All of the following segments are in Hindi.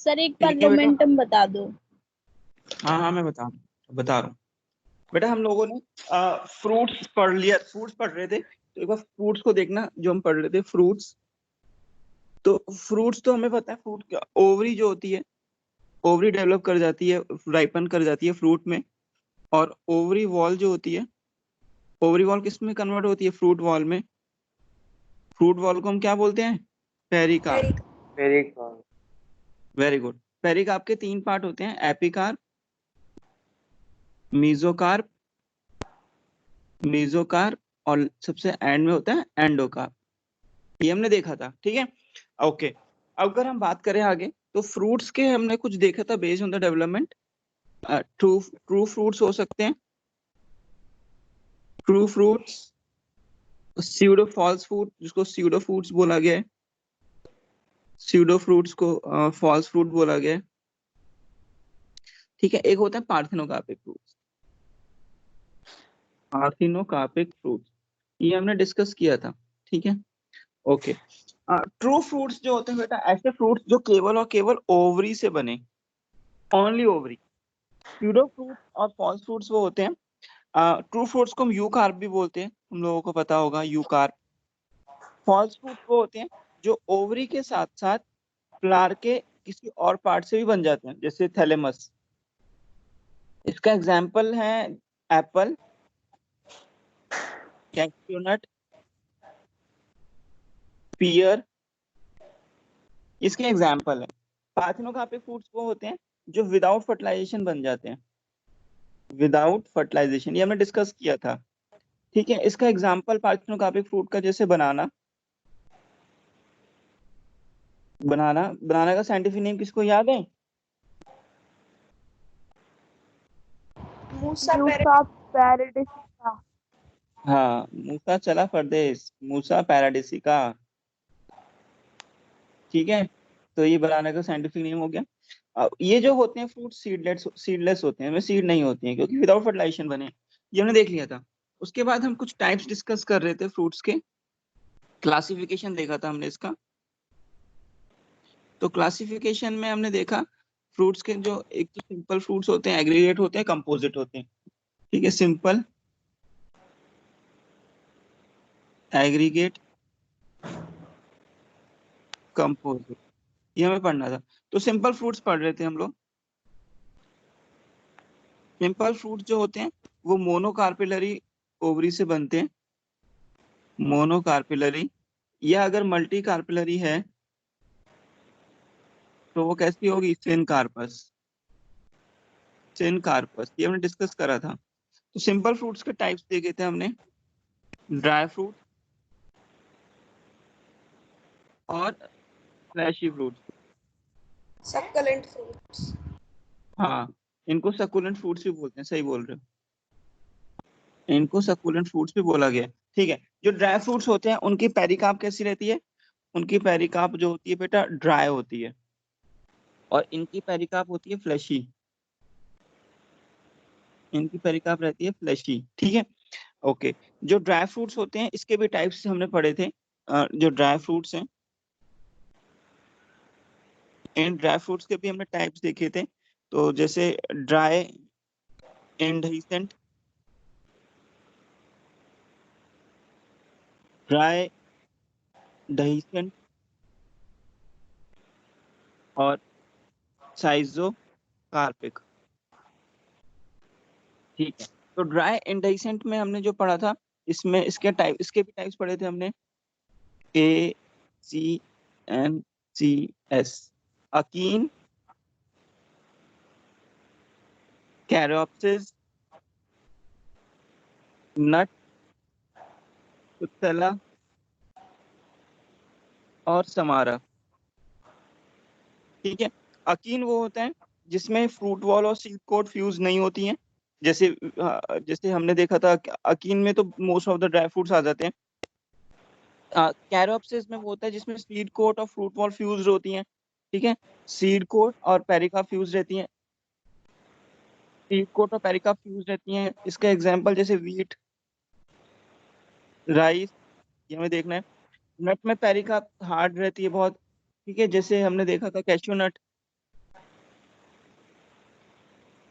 सर एक ठीक है बेटा। मोमेंटम बता दो। हाँ हाँ मैं बता रहा हूँ बेटा। हम लोगों ने फ्रूट्स पढ़ लिया, फ्रूट्स पढ़ रहे थे, तो एक बार फ्रूट्स को देखना जो हम पढ़ रहे थे, फ्रूट्स। तो फ्रूट्स तो हमें पता है, फ्रूट क्या, ओवरी जो होती है, ओवरी डेवलप कर जाती है, राइपन कर जाती है फ्रूट में। और ओवरी वॉल जो होती है, ओवरी वॉल किस में कन्वर्ट होती है? फ्रूट वॉल में। फ्रूट वॉल को हम क्या बोलते हैं? Pericarp. Pericarp. Very good. Pericarp के 3 पार्ट होते हैं, एपिकार्प, मीजोकार्प, मीजोकार्प, और सबसे एंड में होता है एंडोकार्प। ये हमने देखा था, ठीक है। ओके, अब अगर हम बात करें आगे, तो फ्रूट्स के हमने कुछ देखा था based on the development. True true fruits हो सकते हैं, true fruits, pseudo false fruit जिसको स्यूडो फ्रूट्स बोला गया है, स्यूडो फ्रूट्स को फॉल्स फ्रूट बोला गया है, ठीक है। एक होता है पार्थिनोकार्पिक फ्रूट्स, पार्थिनोकार्पिक फ्रूट्स, ये हमने डिस्कस किया था, ठीक है। ओके, ट्रू फ्रूट्स जो होते हैं बेटा, ऐसे फ्रूट्स जो केवल और केवल ओवरी से बने, ओनली ओवरी। स्यूडो फ्रूट और फॉल्स फ्रूट्स वो होते हैं। ट्रू फ्रूट्स को हम यू कार्प भी बोलते हैं, हम लोगों को पता होगा यू कार्प। फॉल्स फ्रूट वो होते हैं जो ओवरी के साथ साथ फ्लावर के किसी और पार्ट से भी बन जाते हैं, जैसे थैलेमस। इसका एग्जाम्पल है एप्पल, कैश्यूनट, पियर, इसके एग्जाम्पल है। पार्थिनोकार्पिक फ्रूट्स वो होते हैं जो विदाउट फर्टिलाइजेशन बन जाते हैं, विदाउट फर्टिलाइजेशन, ये हमने डिस्कस किया था, ठीक है। इसका एग्जाम्पल पार्थिनोकार्पिक फ्रूट का जैसे बनाना, बनाना, बनाना का साइंटिफिक नेम किसको याद है? मूसा पैराडिसिका। हाँ, मूसा चला परदेस, मूसा पैराडिसिका, ठीक है। तो ये बनाना का साइंटिफिक नेम हो गया। ये जो होते हैं फ्रूट सीडलेस होते हैं, सीड नहीं होती हैं क्योंकि विदाउट फर्टिलाइजेशन बने, ये हमने देख लिया था। उसके बाद हम कुछ टाइप्स डिस्कस कर रहे थे फ्रूट्स के, क्लासिफिकेशन देखा था हमने इसका। तो क्लासिफिकेशन में हमने देखा फ्रूट्स के, जो एक तो सिंपल फ्रूट्स होते हैं, एग्रीगेट होते हैं, कंपोजिट होते हैं, ठीक है। सिंपल, एग्रीगेट, कंपोजिट, ये हमें पढ़ना था। तो सिंपल फ्रूट्स पढ़ रहे थे हम लोग। सिंपल फ्रूट जो होते हैं वो मोनोकार्पिलरी ओवरी से बनते हैं, मोनोकार्पिलरी, या अगर मल्टी कार्पिलरी है तो वो कैसी होगी? सिनकार्पस, सिनकार्पस, ये हमने डिस्कस करा था। तो सिंपल फ्रूट्स के टाइप्स देखे थे हमने, ड्राई फ्रूट और फ्लैशी फ्रूट्स। सक्कुलेंट फ्रूट्स। हाँ, इनको सकुलेंट फ्रूट्स भी बोलते हैं, सही बोल रहे हो, इनको सकुलेंट फ्रूट्स भी बोला गया है, ठीक है। जो ड्राई फ्रूट्स होते हैं उनकी पेरिकार्प कैसी रहती है? उनकी पेरिकार्प जो होती है बेटा ड्राई होती है, और इनकी पेरिकार्प होती है फ्लैशी, इनकी पेरिकार्प रहती है फ्लैशी, ठीक है। ओके, जो ड्राई फ्रूट्स होते हैं इसके भी टाइप्स हमने पढ़े थे। जो ड्राई फ्रूट्स हैं, इन ड्राई फ्रूट्स के भी हमने टाइप्स देखे थे। तो जैसे ड्राई इंडहिसेंट, ड्राई डहिसेंट, और साइजो कार्पिक, ठीक है। तो ड्राई इंडहिसेंट में हमने जो पढ़ा था, इसमें इसके भी टाइप्स पढ़े थे हमने, ACNCS, अकीन, कैरोप्सिस, नट, उत्तला, और समारा, ठीक है। अकीन वो होता है जिसमें फ्रूट वॉल और सीड कोट फ्यूज नहीं होती हैं, जैसे जैसे हमने देखा था अकीन में तो most of the dry fruits आ जाते हैं। कैरोप्सिस में वो होता है जिसमें सीड कोट और फ्रूट वॉल फ्यूज होती हैं, ठीक है। सीड कोट और पेरिका फ्यूज रहती हैं, सीड कोट और पेरिका फ्यूज रहती हैं। इसका एग्जांपल जैसे वीट, राइस, ये हमें देखना है। नट में पेरिका हार्ड रहती है बहुत, ठीक है, जैसे हमने देखा था कैश्यू नट,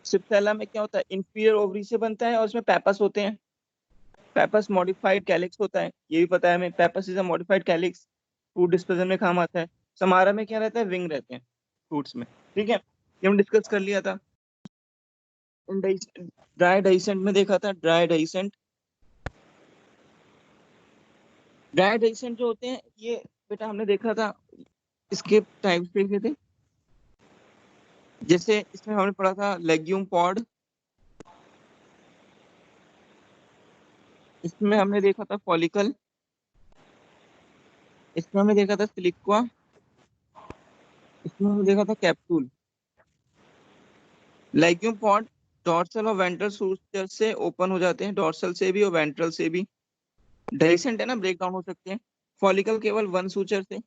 सिप्सेला में क्या होता है, इंफीरियर ओवरी से बनता है और उसमें पेपस होते हैं। पेपस मॉडिफाइड कैलिक्स होता है, ये भी पता है हमें, pappus is a modified calyx, food dispersion में काम आता है। समारा में क्या रहता है, विंग रहते हैं फ्रूट्स में। ठीक है, ये हम डिस्कस कर लिया था। ड्राई डाइसेंट में देखा था, ड्राई डाइसेंट। ड्राई डाइसेंट जो होते हैं ये बेटा हमने देखा था, इसके टाइप्स देखे थे। जैसे इसमें हमने पढ़ा था लेग्यूम पॉड, इसमें हमने देखा था फॉलिकल, इसमें हमने देखा था सिलिक्वा, इसमें हमने देखा था कैप्सूल। लेग्यूम पॉड डॉर्सल और वेंट्रल सूचर से ओपन हो जाते हैं, डॉर्सल से भी और वेंट्रल से भी। डाइसेंट है ना, ब्रेक डाउन हो सकते हैं। फॉलिकल केवल वन सूचर से।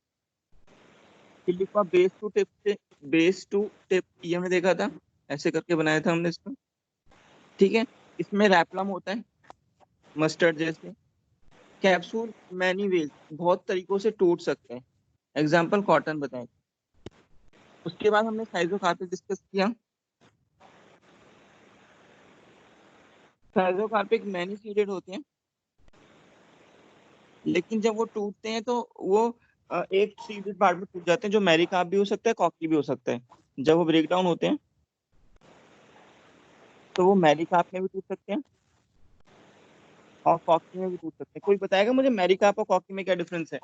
सिलिक्वा बेस टू टिप से, बेस टू टिप ये हमने देखा था, ऐसे करके बनाया था हमने इसको। ठीक है, इसमें रैपलम होता है मस्टर्ड जैसे। कैप्सूल मैनी वेज, बहुत तरीकों से टूट सकते हैं, एग्जाम्पल कॉटन बताएं। उसके बाद हमने साइजोकार्पिक डिस्कस किया। साइजोकार्पिक मैनी सीडेड होते हैं, लेकिन जब वो टूटते हैं तो वो एक सीडेड पार्ट में टूट जाते हैं, जो मेरिकार्प भी हो सकता है, कॉकी भी हो सकता है। जब वो ब्रेक डाउन होते हैं तो वो मेरिकार्प में भी टूट सकते हैं और कॉकी में भी टूट सकते हैं। कोई बताएगा मुझे मेरिकार्प और कॉकी में क्या डिफरेंस है?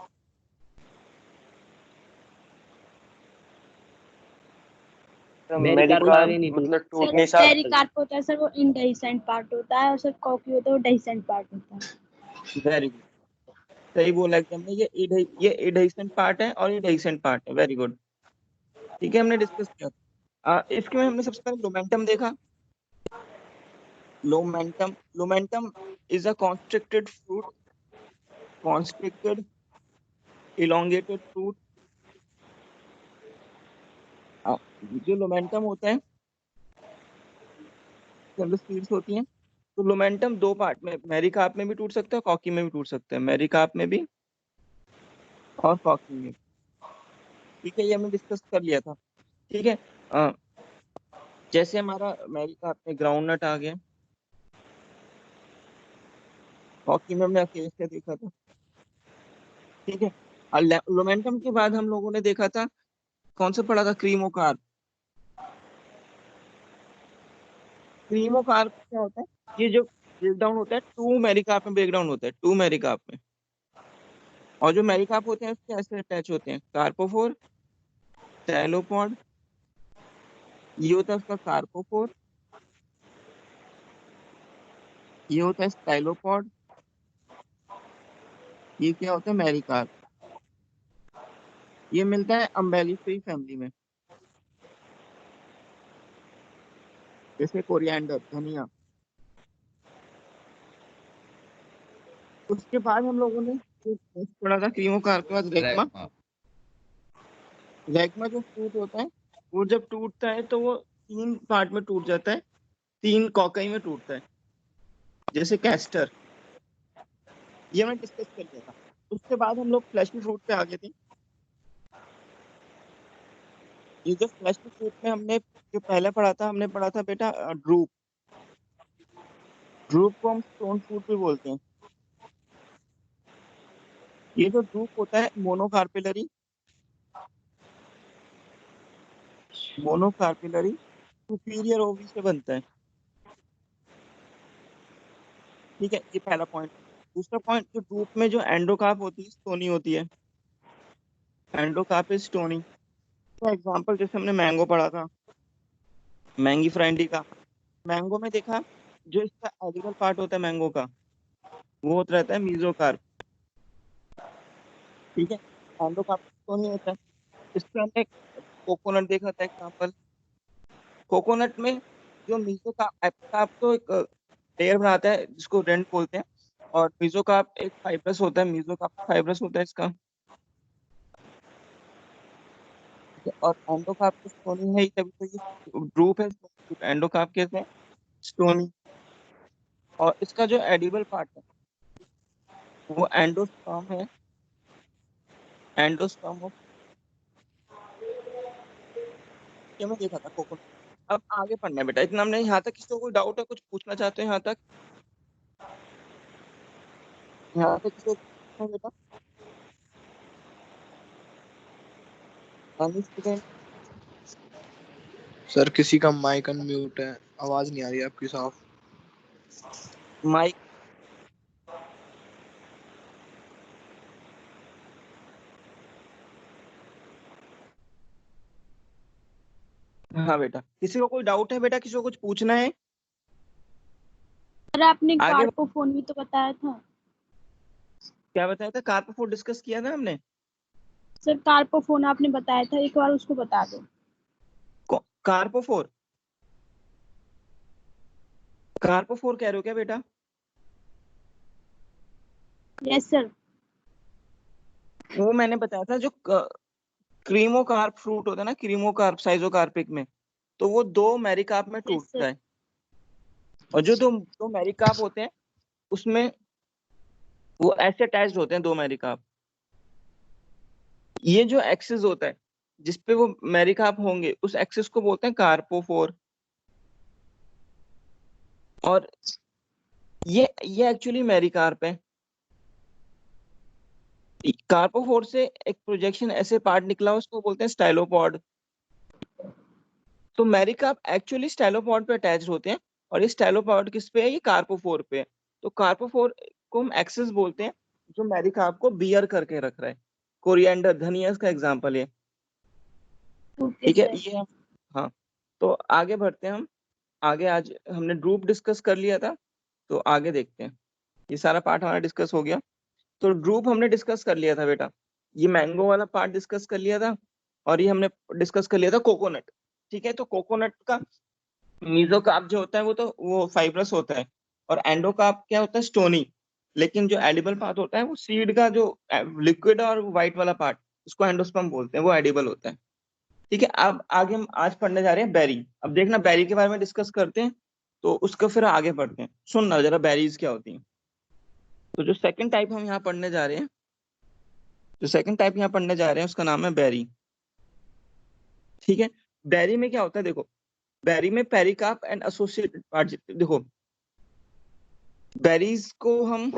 मेरिकार्प मतलब टूटने सा पेरिकार्प होता है सर, वो इंडेसेंट पार्ट होता है, और सर कॉकी होता है वो डेसेंट पार्ट होता है। वेरी गुड, सही बोला एकदम ने। ये एडहेसिव पार्ट है और ये डेसेंट पार्ट है। वेरी गुड, ठीक है, हमने डिस्कस किया। इसके में हमने सबसे पहले लोमेंटम देखा। Lomentum is a constricted fruit, constricted elongated fruit. जो लोमेंटम होता है, सीड्स होती हैं। तो लोमेंटम दो पार्ट में, मेरिकार्प में भी टूट सकता है, कॉकी में भी टूट सकता है, मेरिकार्प में भी और कॉकी में भी। ठीक है, ये हमने डिस्कस कर लिया था। ठीक है, जैसे हमारा मेरिकार्प में ग्राउंड नट आ गया, कॉकी में हमने अकेसिया देखा था। ठीक है, और लोमेंटम के बाद हम लोगों ने देखा था, कौन सा पढ़ा था, क्रीमोकार्प। क्रीमोकार्प क्या होता है, ये जो ब्रेक डाउन होता है टू मेरिकार्प में, ब्रेक डाउन होता है टू मेरिकार्प में। और जो मेरिकार्प होते हैं उसके ऐसे अटैच होते हैं, कार्पोफोर, टैलोपॉड, ये होता है उसका कार्पोफोर, ये होता है स्टाइलोपॉड, ये क्या होता है, मेरिकार्प। ये मिलता है अम्बेलिफेरी फैमिली में, जैसे कोरिएंडर, धनिया। उसके बाद हम लोगों ने जो next पढ़ा था क्रीमोकार्प के बाद रेगमा। रेगमा जो फ्रूट होता है, वो जब टूटता है तो वो तीन पार्ट में टूट जाता है, तीन कॉकई में टूटता है, जैसे कैस्टर। ये मैं डिस्कस कर लिया था। उसके बाद हम लोग फ्लैशी फ्रूट पे आ गए थे। ये जो फ्लैशी फ्रूट में हमने जो पहले पढ़ा था, हमने पढ़ा था बेटा ड्रूप। ड्रूप को हम स्टोन फ्रूट भी बोलते हैं। ये जो ड्रूप होता है मोनोकार्पिलरी, मोनोकार्पिलरी सुपीरियर ओवरी से बनता है। ठीक है, ये पहला पॉइंट। दूसरा पॉइंट, जो ड्रूप में जो एंडोकार्प होती है, स्टोनी होती है। Endocarp is stony. तो एग्जांपल जैसे हमने मैंगो पढ़ा था, मैंगी फ्राइंडी का। मैंगो में देखा, जो इसका एडिबल पार्ट होता है मैंगो का, वो होता रहता है मीजोकार्प। ठीक है, एंडोकार्प स्टोनी होता है। इसमें हमने कोकोनट देखा था एग्जांपल। कोकोनट में जो मीजोकार्प, एपिकार्प तो एक लेयर बनाता है जिसको रेंट बोलते हैं, और मीजोकार्प एक फाइब्रस होता है, मीजोकार्प फाइब्रस होता है इसका। और एंडोकार्प तो स्टोनी है ही, तभी तो ये ड्रूप है। एंडोकार्प कैसे है, स्टोनी। और इसका जो एडिबल पार्ट है वो एंडोस्पर्म है, एंडोस्पर्म ऑफ। ये मैं देखा था कोकोनट। अब आगे पढ़ना है बेटा, इतना हमने यहाँ तक। किसी को कोई डाउट है, कुछ पूछना चाहते हैं यहाँ तक? यहाँ तक किसी को पूछना है बेटा? स्टूडेंट? सर किसी का माइक अनम्यूट है, आवाज नहीं आ रही आपकी साफ। माइक? हाँ बेटा, किसी को कोई डाउट है बेटा? किसी को कुछ पूछना है? सर आपने आगे कार्पोफोन भी तो बताया था। क्या बताया था? कार्पोफोर डिस्कस किया था हमने। सर कार्पोफोन आपने बताया था, एक बार उसको बता दो। कार्पोफोर? कार्पोफोर कह रहे हो क्या बेटा? Yes sir. वो मैंने बताया था, जो क्रीमोकार्प फ्रूट होता है ना, क्रीमोकार्प साइजोकार्पिक में, तो वो 2 मेरिकार्प में टूटता है। और जो दो मेरिकार्प होते हैं उसमें वो ऐसे अटैच्ड होते हैं, 2 मेरिकार्प। ये जो एक्सिस होता है जिसपे वो मेरिकार्प होंगे, उस एक्सिस को बोलते हैं कार्पोफोर। और ये एक्चुअली मेरिकार्प है। कार्पोफोर से एक प्रोजेक्शन ऐसे पार्ट निकला, उसको बोलते हैं स्टाइलोपॉड। तो मेरिकार्प एक्चुअली स्टाइलोपॉड पे अटैच होते हैं, और ये स्टाइलोपॉड किस पे है? ये कार्पोफोर पे है। तो कार्पोफोर को हम एक्सिस बोलते हैं, जो मेरिकार्प को बियर करके रख रहा है। कोरिएंडर, धनिया का एग्जांपल है। ठीक है, ये हाँ। तो आगे बढ़ते हैं हम। आगे आज हमने ड्रूप डिस्कस कर लिया था, तो आगे देखते हैं। ये सारा पार्ट हमारा डिस्कस हो गया। तो ड्रूप हमने डिस्कस कर लिया था बेटा, ये मैंगो वाला पार्ट डिस्कस कर लिया था, और ये हमने डिस्कस कर लिया था कोकोनट। ठीक है, तो कोकोनट का मीजोकार्प जो होता है वो फाइब्रस होता है, और एंडोकार्प क्या होता है? स्टोनी। लेकिन जो एडिबल पार्ट होता है वो सीड का जो लिक्विड और व्हाइट वाला पार्ट, उसको एंडोस्पर्म बोलते हैं, वो एडिबल होता है। ठीक है, अब आगे हम आज पढ़ने जा रहे हैं बेरी। अब देखना, बेरी के बारे में डिस्कस करते हैं, तो उसको फिर आगे बढ़ते हैं। सुनना जरा बेरीज क्या होती हैं। तो जो सेकंड टाइप हम यहाँ पढ़ने जा रहे हैं, उसका नाम है बेरी। ठीक है, बेरी में क्या होता है? देखो, बेरी में पेरिकार्प एंड एसोसिएटेड पार्ट। देखो, बेरीज को हम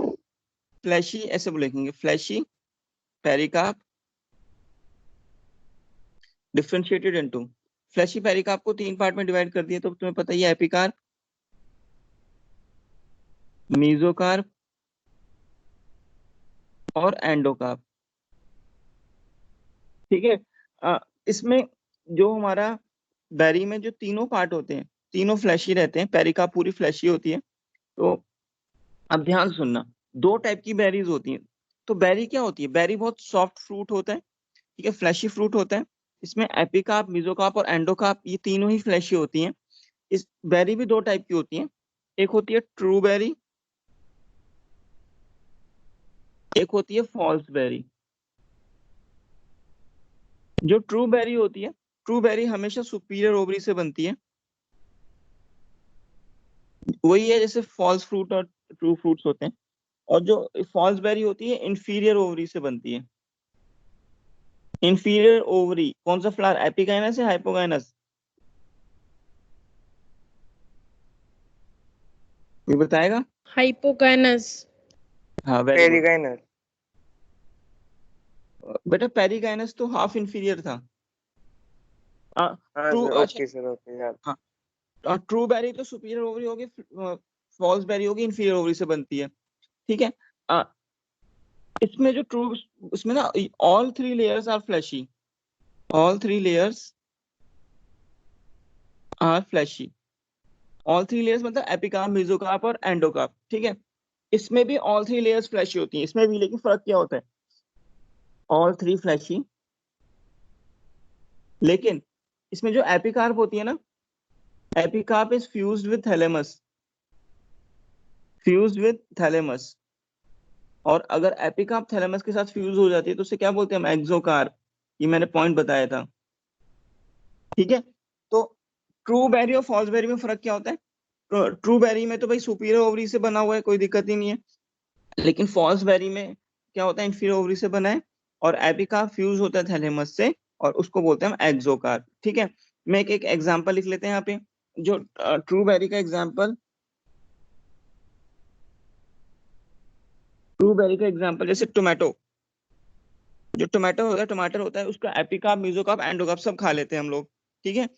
फ्लैशी ऐसे बोलेंगे, fleshy, pericarp, differentiated into. Fleshy pericarp को 3 पार्ट में डिवाइड कर दिया, तो तुम्हें पता ही है, एपिकार्प, मीजोकार्प और एंडोकार्प। ठीक है, इसमें जो हमारा बेरी में जो तीनों पार्ट होते हैं, तीनों फ्लैशी रहते हैं। पेरिकार्प पूरी फ्लैशी होती है। तो अब ध्यान से सुनना, 2 टाइप की बेरीज होती हैं। तो बेरी क्या होती है? बेरी बहुत सॉफ्ट फ्रूट होता है, ठीक है, फ्लैशी फ्रूट होता है। इसमें एपिकार्प, मीजोकार्प और एंडोकार्प, ये तीनों ही फ्लैशी होती हैं। इस बेरी भी 2 टाइप की होती हैं, एक होती है ट्रू बेरी, एक होती है फॉल्स बेरी। जो ट्रू बेरी होती है, ट्रू बेरी हमेशा सुपीरियर ओवरी से बनती है। वही है जैसे फॉल्स फ्रूट और ट्रू फ्रूट्स होते हैं। और जो फॉल्स बेरी होती है, इंफीरियर ओवरी से बनती है। इंफीरियर ओवरी कौन सा फ्लावर? एपिगाइनस या हाइपोगाइनस? ये बताएगा? हाइपोगाइनस। हाँ, वेरी गुड पेरिगाइनस। बेटा। पेरिगाइनस तो हाफ इंफीरियर था। हाँ ट्रू, सर, अच्छा, ओके सर, ओके यार। हाँ, ट्रू बेरी तो सुपीरियर ओवरी होगी, फॉल्स बेरी होगी इंफीरियर ओवरी से बनती है। ठीक है, इसमें जो ट्रू, इसमें ना all 3 layers are fleshy, all 3 layers are fleshy. All 3 layers मतलब एपिकार्प, मेसोकार्प और एंडोकार्प। ठीक है, इसमें भी ऑल 3 लेयर्स फ्लैशी होती हैं, इसमें भी। लेकिन फर्क क्या होता है? ऑल 3 फ्लैशी, लेकिन इसमें जो एपिकार्प होती है ना, epicarp is fused with thalamus, fused with thalamus. और अगर एपिकार्प थैलेमस के साथ फ्यूज हो जाती है तो उसे क्या बोलते हैं हम? एक्सोकार्प। ये मैंने पॉइंट बताया था। ठीक है, तो ट्रू बेरी और फॉल्स बेरी में फर्क क्या होता है? ट्रू बेरी में तो भाई सुपीरियर ओवरी से बना हुआ है, कोई दिक्कत ही नहीं है। लेकिन फॉल्स बेरी में क्या होता है? इंफीरियर ओवरी से बना है, और एपिकार्प फ्यूज होता है थैलेमस से, और उसको बोलते हैं हम एक्सोकार्प। ठीक है, मैं एक एग्जांपल लिख लेते हैं यहाँ पे, जो ट्रू बेरी का एग्जांपल, जैसे टोमेटो, जो टोमेटो होता है, टमाटर होता है, उसका एपिकार्प, मेसोकार्प, एंडोकार्प सब खा लेते हैं हम लोग, ठीक है।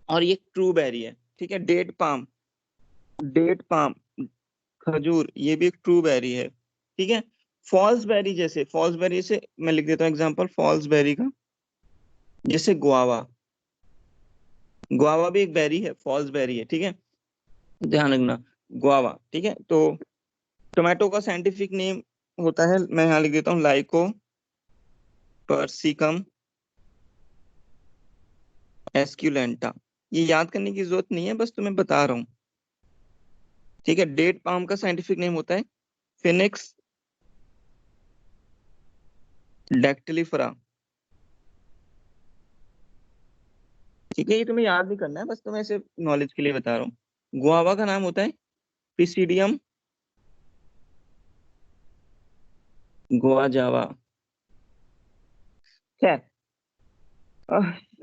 और ये ट्रू बेरी है, ठीक है। डेट पाम, खजूर, ये भी एक ट्रू बेरी है, ठीक है। फॉल्स बेरी, जैसे फॉल्स बेरी से मैं लिख देता हूँ एग्जांपल फॉल्स बेरी का, जैसे गुआवा भी एक बेरी है, फॉल्स बेरी है, ठीक है, ध्यान रखना, गुआवा, ठीक है। तो टोमेटो का साइंटिफिक नेम होता है, मैं यहाँ लिख देता हूँ लाइको पर्सिकम एस्क्यूलेंटा। ये याद करने की जरूरत नहीं है, बस तुम्हें बता रहा हूँ, ठीक है। डेट पाम का साइंटिफिक नेम होता है फिनिक्स डैक्टिलिफरा, ठीक है। ये तुम्हें याद नहीं करना है, बस तुम्हें ऐसे नॉलेज के लिए बता रहा हूँ। गुआवा का नाम होता है पिसीडियम गुआजावा। खैर,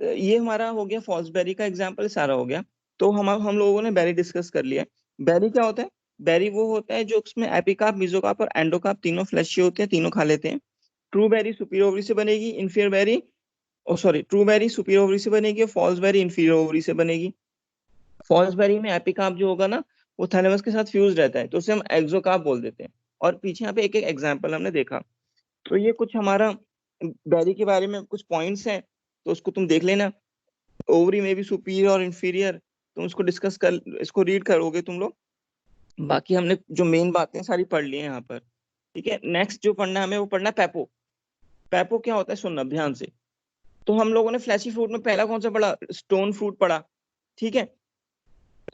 ये हमारा हो गया फॉल्सबेरी का एग्जांपल, सारा हो गया। तो हम लोगों ने बेरी डिस्कस कर लिया। बेरी क्या होता है? बेरी वो होता है जो उसमें एपिकार्प, मेसोकार्प और एंडोकार्प तीनों फ्लैशी होते हैं, तीनों खा लेते हैं। ट्रू बेरी सुपीरियर ओवरी से बनेगी, inferior berry true berry superior ovary से बनेगी, और फॉल्स बेरी इन्फीरियर ओवरी से बनेगी। फॉल्स बेरी में एपिकार्प जो होगा ना, वो थैलेमस के साथ फ्यूज रहता है, तो उसे हम एक्सोकार्प बोल देते हैं। और पीछे यहाँ पे एक एक एग्जाम्पल हमने देखा। तो ये कुछ हमारा बेरी के बारे में कुछ पॉइंट्स हैं, तो उसको तुम देख लेना। ओवरी में भी सुपीरियर और इंफीरियर, तुम उसको डिस्कस कर, इसको रीड करोगे तुम लोग। बाकी हमने जो मेन बातें सारी पढ़ ली हैं यहाँ पर, ठीक है। नेक्स्ट जो पढ़ना है हमें, वो पढ़ना है पैपो। पैपो क्या होता है, सुनना ध्यान से। तो हम लोगों ने फ्लैशी फ्रूट में पहला कौन सा पढ़ा? स्टोन फ्रूट पढ़ा, ठीक है,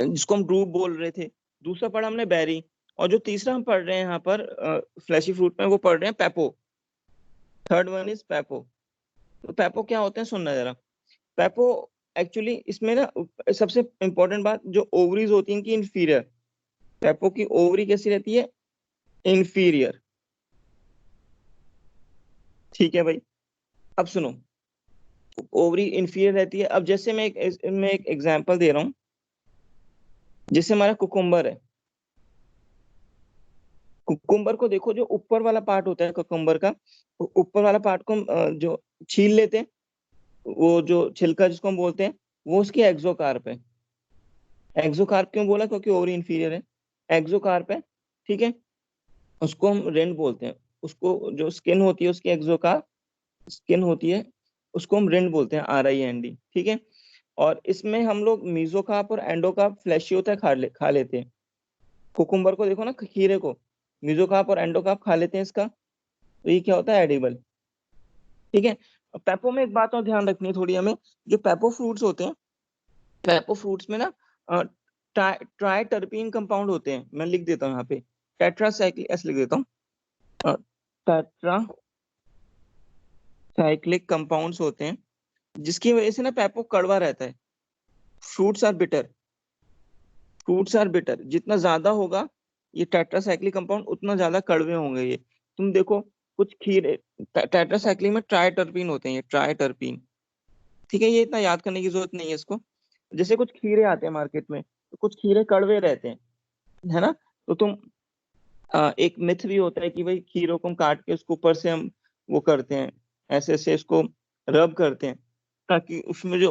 जिसको हम ड्रूप बोल रहे थे। दूसरा पढ़ा हमने बेरी, और जो तीसरा हम पढ़ रहे हैं यहाँ पर फ्लैशी फ्रूट में, वो पढ़ रहे हैं pepo. Third one is pepo. तो पैपो क्या होते हैं, सुनना जरा। पैपो एक्चुअली इसमें ना सबसे इंपॉर्टेंट बात, जो ओवरीज होती हैं इनकी इंफीरियर। पैपो की ओवरी कैसी रहती है? इंफीरियर, ठीक है भाई। अब सुनो, ओवरी इंफीरियर रहती है। अब जैसे मैं एक एग्जांपल दे रहा हूँ, जैसे हमारा कुकुम्बर है। कुकुम्बर को देखो, जो ऊपर वाला पार्ट होता है कुकुम्बर का, ऊपर वाला पार्ट को हम जो छील लेते हैं, वो जो छिलका जिसको हम बोलते हैं, वो उसकी एक्सोकार्प है। एक्सोकार्प क्यों बोला? क्योंकि ओवरी इंफीरियर है, एक्सोकार्प है, ठीक है। उसको हम रिंड बोलते हैं। उसको जो स्किन होती है उसकी एक्सोकार्प स्किन होती है, उसको हम रिंड बोलते हैं, RIND, ठीक है। और इसमें हम लोग मीजोकार्प और एंडोकार्प फ्लैशी होता है, खा लेते हैं। कुकुम्बर को देखो ना, खीरे को, मीजोकार्प और एंडोकार्प खा लेते हैं इसका, तो ये क्या होता है? एडिबल, ठीक है। पेपो में एक बात और ध्यान रखनी है थोड़ी हमें, जो पेपो फ्रूट्स होते हैं, पेपो फ्रूट्स में ना ट्राई टर्पीन कंपाउंड होते हैं। मैं लिख देता हूँ यहाँ पे, टेट्रासाइक्लिक, ऐसे लिख देता हूँ, टेट्रासाइक्लिक कंपाउंड्स होते हैं, जिसकी वजह से ना पेपो कड़वा रहता है। फ्रूट्स आर बिटर, जितना ज्यादा होगा ये टेट्रासाइक्लिक कंपाउंड, उतना ज्यादा कड़वे होंगे ये। तुम देखो, कुछ खीरे टेट्रासाइक्लिक में ट्राई टर्पीन होते हैं, ये ट्राई टर्पीन, ठीक है। ये इतना याद करने की जरूरत नहीं है इसको। जैसे कुछ खीरे आते हैं मार्केट में, तो कुछ खीरे कड़वे रहते हैं, है ना। तो तुम एक मिथ भी होता है कि भाई खीरों को हम काट के उसके ऊपर से हम वो करते हैं, ऐसे ऐसे इसको रब करते हैं, ताकि उसमें जो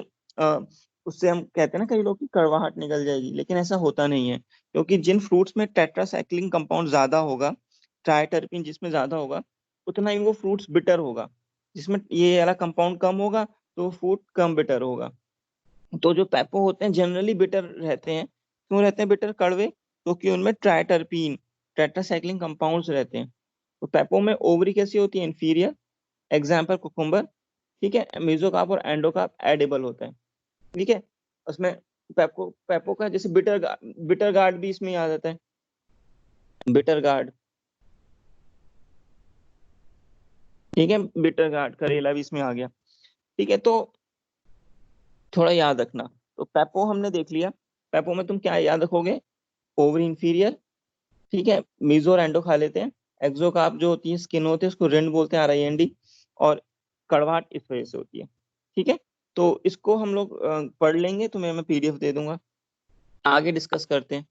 उससे हम कहते हैं ना कई लोग की कड़वाहट निकल जाएगी, लेकिन ऐसा होता नहीं है। क्योंकि जिन फ्रूट्स में टेट्रासाइक्लिन कंपाउंड ज्यादा होगा, ट्राइटर्पिन जिसमें ज्यादा होगा, उतना ही वो फ्रूट्स बिटर होगा। जिसमें ये वाला कंपाउंड कम होगा, तो फ्रूट कम बिटर होगा। तो जो पेपो होते हैं जनरली बिटर रहते हैं। क्यों रहते हैं बिटर, कड़वे? क्योंकि उनमें ट्राइटर्पीन, टेट्रासाइक्लिन कंपाउंड्स रहते हैं। तो पेपो में ओवरी कैसी होती है? इंफीरियर, एग्जाम्पल कुकुम्बर, ठीक है। मेसोकार्प और एंडोकार्प एडिबल होता है, ठीक है। उसमें पेपो का जैसे बिटर गार्ड भी इसमें आ जाता है, बिटर गार्ड, ठीक है। बिटर गार्ड, करेला भी इसमें आ गया, ठीक है। तो थोड़ा याद रखना। तो पेपो हमने देख लिया। पेपो में तुम क्या याद रखोगे? ओवरी इंफीरियर, ठीक है। मीजो और एंडो खा लेते हैं। एक्सोकार्प जो होती है, स्किन होती है, उसको रिंड बोलते हैं, RIND। और कड़वाहट इस वजह से होती है, ठीक है। तो इसको हम लोग पढ़ लेंगे, तुम्हें मैं PDF दे दूंगा, आगे डिस्कस करते हैं।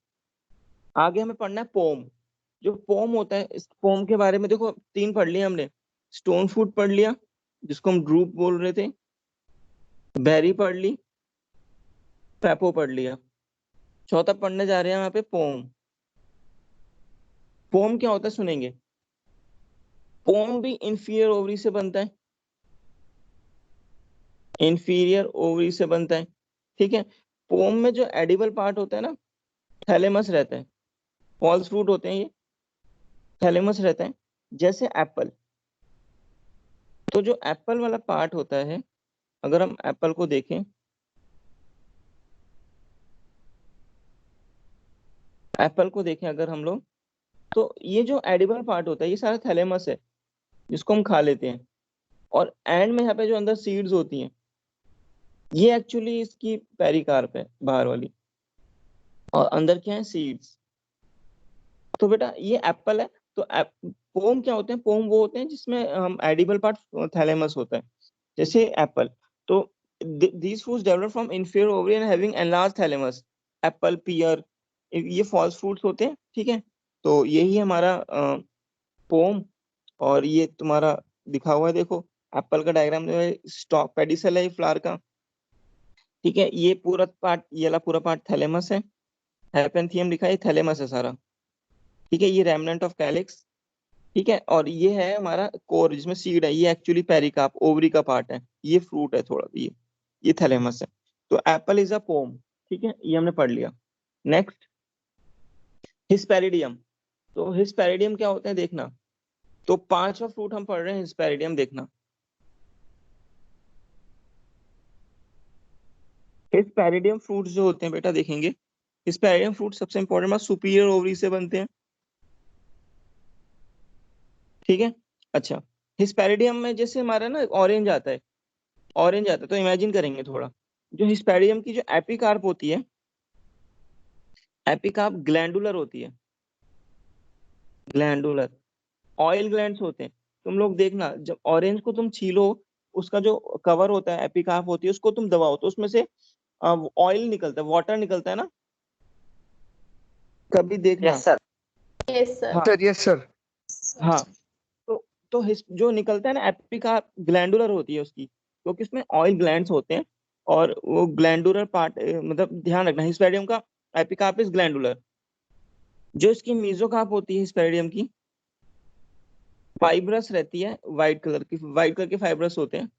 आगे हमें पढ़ना है पोम। जो पोम होता है, इस पोम के बारे में देखो 3 पढ़ लिया हमने। स्टोन फ्रूट पढ़ लिया जिसको हम ड्रूप बोल रहे थे, बेरी पढ़ ली, पेपो पढ़ लिया। चौथा पढ़ने जा रहे हैं यहाँ पे पोम। पोम क्या होता है सुनेंगे। पोम भी इंफीरियर ओवरी से बनता है, इंफीरियर ओवरी से बनता है, ठीक है। पोम में जो एडिबल पार्ट होता है ना, थैलेमस रहता है। फॉल्स फ्रूट होते हैं ये, थैलेमस रहता है, जैसे एप्पल। तो जो एप्पल वाला पार्ट होता है, अगर हम एप्पल को देखें, एप्पल को देखें अगर हम लोग, तो ये जो एडिबल पार्ट होता है ये सारा थैलेमस है जिसको हम खा लेते हैं। और एंड में यहाँ पे जो अंदर सीड्स होती हैं, ये एक्चुअली इसकी पेरिकार्प है बाहर वाली, और अंदर क्या है, सीड्स। तो बेटा ये एप्पल है। तो पोम क्या होते हैं, पोम वो होते हैं जिसमें हम एडिबल पार्ट थैलेमस होता है, जैसे एप्पल। तो these fruits develop from inferior ovary and having enlarged thalamus, apple, pear, ये फॉल्स फ्रूट्स होते हैं, ठीक है। तो यही हमारा पोम। और ये तुम्हारा दिखा हुआ है, देखो एप्पल का डायग्राम जो है, स्टॉक पेडिसल है फ्लावर का, ठीक है। ये पूरा पार्ट, ये वाला पूरा पार्ट थैलेमस है। हैपेंथियम लिखा है, थैलेमस है सारा, ठीक है। ये रेमनेंट ऑफ कैलिक्स, ठीक है। और ये है हमारा कोर जिसमें सीड है, ये एक्चुअली पेरिकार्प ओवरी का पार्ट है, ये फ्रूट है थोड़ा, ये थैलेमस है। तो एप्पल इज अ पोम, ठीक है, ये हमने पढ़ लिया। नेक्स्ट हिस्पेरिडियम। तो हिस्पेरिडियम क्या होता है देखना। तो 5वां फ्रूट हम पढ़ रहे हैं हिस्पेरिडियम, देखना। हिस्पेरिडियम फ्रूट्स जो होते हैं बेटा देखेंगे, हिस्पेरिडियम फ्रूट सबसे इंपॉर्टेंट बात, सुपीरियर ओवरी से बनते हैं, ठीक है। अच्छा, हिस्पेरिडियम में जैसे हमारा ना ऑरेंज आता है, ऑरेंज आता है, तो इमेजिन करेंगे थोड़ा। जो हिस्पेरिडियम की जो एपिकार्प होती है, एपिकार्प ग्लैंडुलर होती है, ग्लैंडुलर। ऑयल ग्लैंड्स होते हैं। तुम लोग देखना, जब ऑरेंज को तुम छीलो, उसका जो कवर होता है, एपिकार्प होती है, उसको तुम दबाओ तो उसमें से ऑयल निकलता है, वाटर निकलता है ना, कभी देखना। Yes sir. Yes sir. हाँ सर यस सर। हाँ। तो जो निकलता है ना, एपिकार्प ग्लैंडुलर होती है उसकी, क्योंकि उसमें ऑयल ग्लैंड्स होते हैं। और वो ग्लैंडुलर पार्ट, मतलब ध्यान रखना, हिस्पेरिडियम का एपिकार्प इज ग्लैंडुलर। जो इसकी मीजोकार्प होती है हिस्पेरिडियम की, फाइब्रस रहती है, व्हाइट कलर की, व्हाइट कलर के फाइब्रस होते हैं,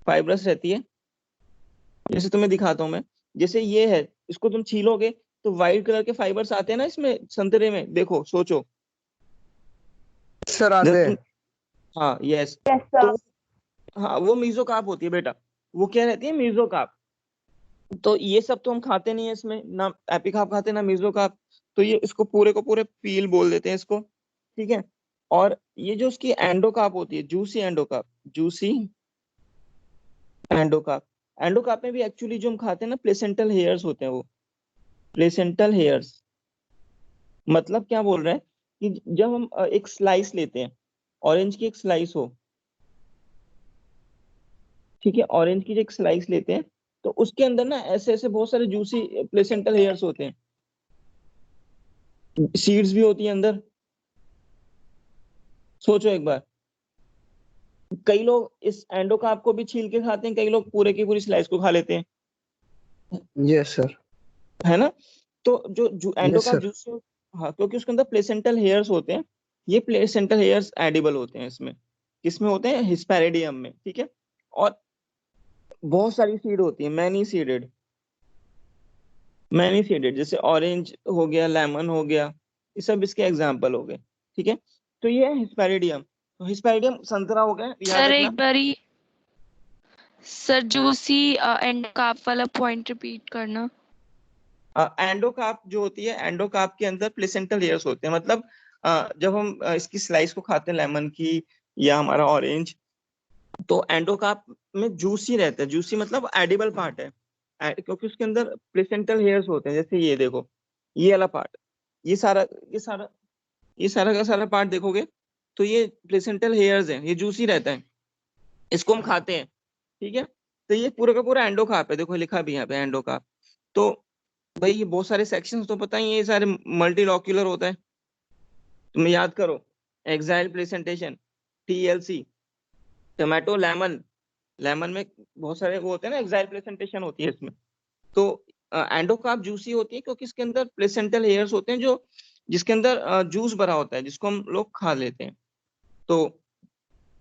फाइब्रस रहती है। जैसे तुम्हें दिखाता हूँ मैं, जैसे ये है, इसको तुम छीलोगे तो व्हाइट कलर के फाइबर्स आते हैं ना इसमें, संतरे में, देखो सोचो। सर जब आते तुम, हैं। हाँ यस, यस तो सर। हाँ वो मीजोकार्प होती है बेटा, वो क्या रहती है, मीजोकार्प। तो ये सब तो हम खाते नहीं है इसमें, ना एपिकार्प खाते ना मीजोकार्प। तो ये इसको पूरे को पूरे पील बोल देते हैं इसको, ठीक है। और ये जो उसकी एंडोकार्प होती है, juicy endocarp, juicy endocarp. Endocarp में भी एक्चुअली जो हम खाते हैं ना, प्लेसेंटल हेयर्स होते हैं वो, प्लेसेंटल हेयर्स। मतलब क्या बोल रहे हैं कि जब हम एक स्लाइस लेते हैं, ऑरेंज की एक स्लाइस हो, ठीक है, ऑरेंज की जो एक स्लाइस लेते हैं, तो उसके अंदर ना ऐसे ऐसे बहुत सारे जूसी प्लेसेंटल हेयर्स होते हैं, सीड्स भी होती है अंदर। सोचो एक बार, कई लोग इस एंडोकार्प को भी छील के खाते हैं, कई लोग पूरे की पूरी स्लाइस को खा लेते हैं, यस सर। है ना। तो जो यस एंडोकार्प सर। जूस, हाँ, क्योंकि उसके अंदर प्लेसेंटल हेयर्स होते हैं, ये प्लेसेंटल हेयर्स एडिबल होते हैं इसमें, किसमें होते हैं, हिस्पेरिडियम में, ठीक है। और बहुत सारी सीड होती है, मैनी सीडेड, मैनी सीडेड, जैसे ऑरेंज हो गया, लेमन हो गया, ये सब इसके एग्जाम्पल हो गए, ठीक है। तो ये है हिस्पेरिडियम। तो हिस्पेरिडियम संतरा हो गया, याद सर रखना। एक बारी सर जूसी एंडोकार्प वाला पॉइंट रिपीट करना। एंडोकार्प जो होती है, एंडोकार्प के अंदर प्लेसेंटल लेयर्स होते हैं। मतलब जब हम इसकी स्लाइस को खाते हैं, लेमन की या हमारा ऑरेंज, तो एंडोकार्प में जूसी रहता है, जूसी मतलब एडिबल पार्ट है, क्योंकि उसके अंदर प्लेसेंटल हेयर्स होते हैं। जैसे ये देखो, ये वाला पार्ट, ये सारा ये सारा ये सारा का सारा पार्ट देखोगे तो ये प्लेसेंटल हेयर्स है, ये जूसी रहता है, इसको हम खाते हैं, ठीक है। तो ये पूरा का पूरा एंडोकार्प है, देखो लिखा भी यहाँ पे एंडोकार्प। तो भाई ये बहुत सारे सेक्शंस तो पता ही है, ये सारे मल्टीलॉक्यूलर होता है, तुम याद करो। Exile placentation, TLC, tomato, lemon, lemon में बहुत सारे वो होते हैं ना, एक्साइल प्लेसेंटेशन होती है इसमें। तो एंडोकार्प जूसी होती है क्योंकि इसके अंदर प्लेसेंटल हेयर्स होते हैं जो जिसके अंदर जूस भरा होता है, जिसको हम लोग खा लेते हैं। तो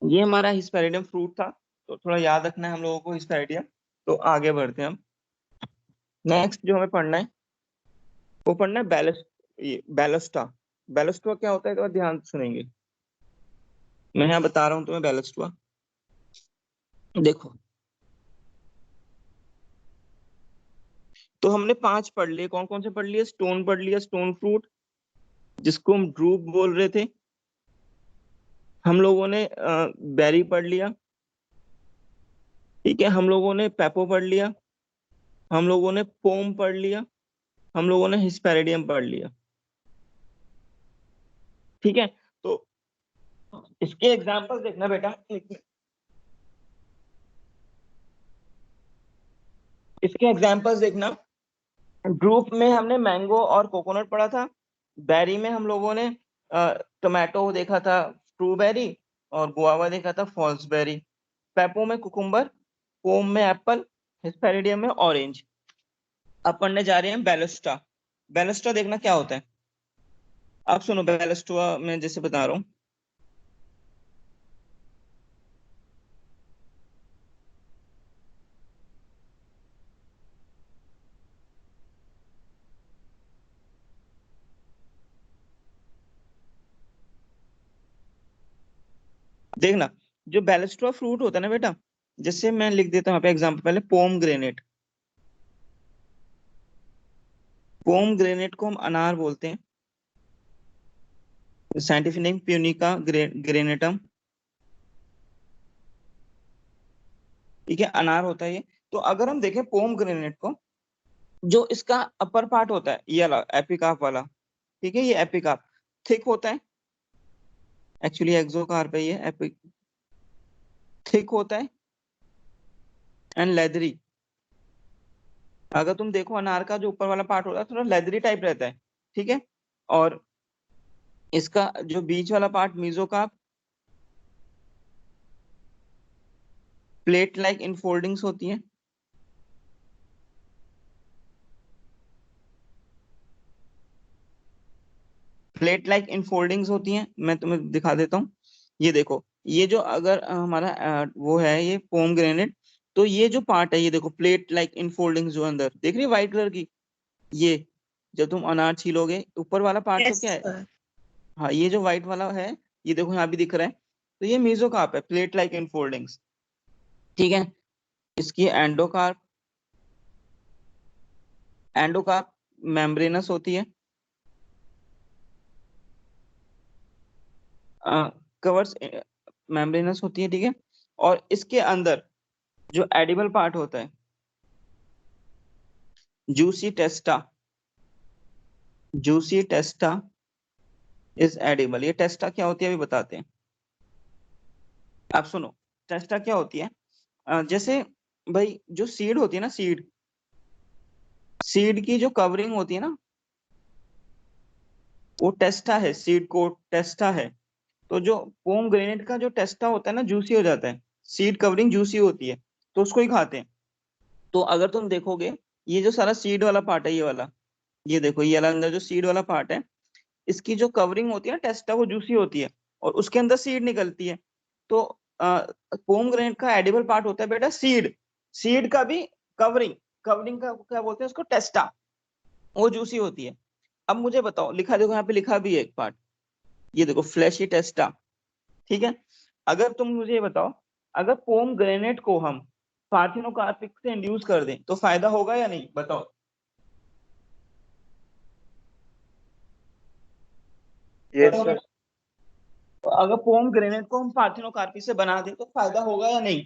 ये हमारा हिस्पेरिडियम फ्रूट था, तो थोड़ा याद रखना है हम लोगों को हिस्पेरिडियम। तो आगे बढ़ते हैं हम। नेक्स्ट जो हमें पढ़ना है वो पढ़ना है बैलस्टा। बैलस्टा क्या होता है, तो ध्यान से सुनेंगे, मैं यहाँ बता रहा हूँ तुम्हें बैलस्टा। देखो, तो हमने 5 पढ़ लिए, कौन कौन से पढ़ लिए? स्टोन पढ़ लिया, स्टोन फ्रूट जिसको हम ड्रूप बोल रहे थे। हम लोगों ने बेरी पढ़ लिया, ठीक है। हम लोगों ने पेपो पढ़ लिया, हम लोगों ने पोम पढ़ लिया, हम लोगों ने हिस्पेरिडियम पढ़ लिया, ठीक है। तो इसके एग्जांपल्स देखना बेटा, इसके एग्जांपल्स देखना। ड्रूप में हमने मैंगो और कोकोनट पढ़ा था। बेरी में हम लोगों ने टोमेटो देखा था, स्ट्रॉबेरी, और गुआवा देखा था, फॉल्सबेरी। पेपो में कुकुम्बर, पोम में एप्पल, हिस्पेरिडियम में ऑरेंज। अब पढ़ने जा रहे हैं बैलस्टा। बैलस्टा देखना क्या होता है। अब सुनो, बैलस्टा मैं जैसे बता रहा हूँ। देखना, जो बैलस्ट्रा फ्रूट होता है ना बेटा, जैसे मैं लिख देता हूँ यहाँ पे एग्जाम्पल, पहले पोम ग्रेनेट। पोम ग्रेनेट को हम अनार बोलते हैं, साइंटिफिक नेम प्यूनिका ग्रेनेटम, ठीक है, अनार होता है ये। तो अगर हम देखें पोम ग्रेनेट को, जो इसका अपर पार्ट होता है ये वाला एपिकार्प वाला, ठीक है, ये एपिकार्प थिक होता है, एक्चुअली एक्सोकार्प है ये, एपिक थिक होता है एंड लेदरी। अगर तुम देखो अनार का जो ऊपर वाला पार्ट होता है थोड़ा लेदरी टाइप रहता है, ठीक है। और इसका जो बीच वाला part mesocarp, plate like infoldings होती हैं, प्लेट लाइक इनफोल्डिंग्स होती हैं। मैं तुम्हें दिखा देता हूँ, ये देखो, ये जो अगर हमारा वो है ये पोम ग्रेनेट, तो ये जो पार्ट है ये देखो, प्लेट लाइक इनफोल्डिंग्स जो अंदर देख रही है व्हाइट कलर की, ये जब तुम अनार छीलोगे ऊपर वाला पार्ट तो Yes, क्या है, sir. हाँ ये जो व्हाइट वाला है, ये देखो यहाँ भी दिख रहा है, तो ये मेसोकार्प है, प्लेट लाइक इनफोल्डिंग्स, ठीक है। इसकी एंडोकार्प, एंडोकार्प मेम्ब्रेनस होती है, कवर्स मेम्ब्रेनस होती है, ठीक है। और इसके अंदर जो एडिबल पार्ट होता है, जूसी टेस्टा, जूसी टेस्टा इज एडिबल। ये टेस्टा क्या होती है अभी बताते हैं। आप सुनो, टेस्टा क्या होती है, जैसे भाई जो सीड होती है ना, सीड, सीड की जो कवरिंग होती है ना, वो टेस्टा है, सीड को टेस्टा है। तो जो पोम ग्रेनेट का जो टेस्टा होता है ना, जूसी हो जाता है, सीड कवरिंग जूसी होती है, तो उसको ही खाते हैं। तो अगर तुम देखोगे, ये जो सारा सीड वाला पार्ट है, ये वाला, ये देखो, ये वाला अंदर जो सीड वाला पार्ट है, इसकी जो कवरिंग होती है ना टेस्टा, वो जूसी होती है और उसके अंदर सीड निकलती है। तो पोम ग्रेनेट का एडिबल पार्ट होता है बेटा सीड, सीड का भी कवरिंग, कवरिंग का क्या बोलते हैं उसको, टेस्टा, वो जूसी होती है। अब मुझे बताओ, लिखा देखो यहाँ पे लिखा भी है एक पार्ट, ये देखो फ्लैशी टेस्टा, ठीक है। अगर तुम मुझे ये बताओ, अगर पोम ग्रेनेट को हम पार्थिनोकार्पिक से इंड्यूस कर दें तो फायदा होगा या नहीं, बताओ। Yes sir. तो अगर पोम ग्रेनेट को हम पार्थिनोकार्पी से बना दें तो फायदा होगा या नहीं?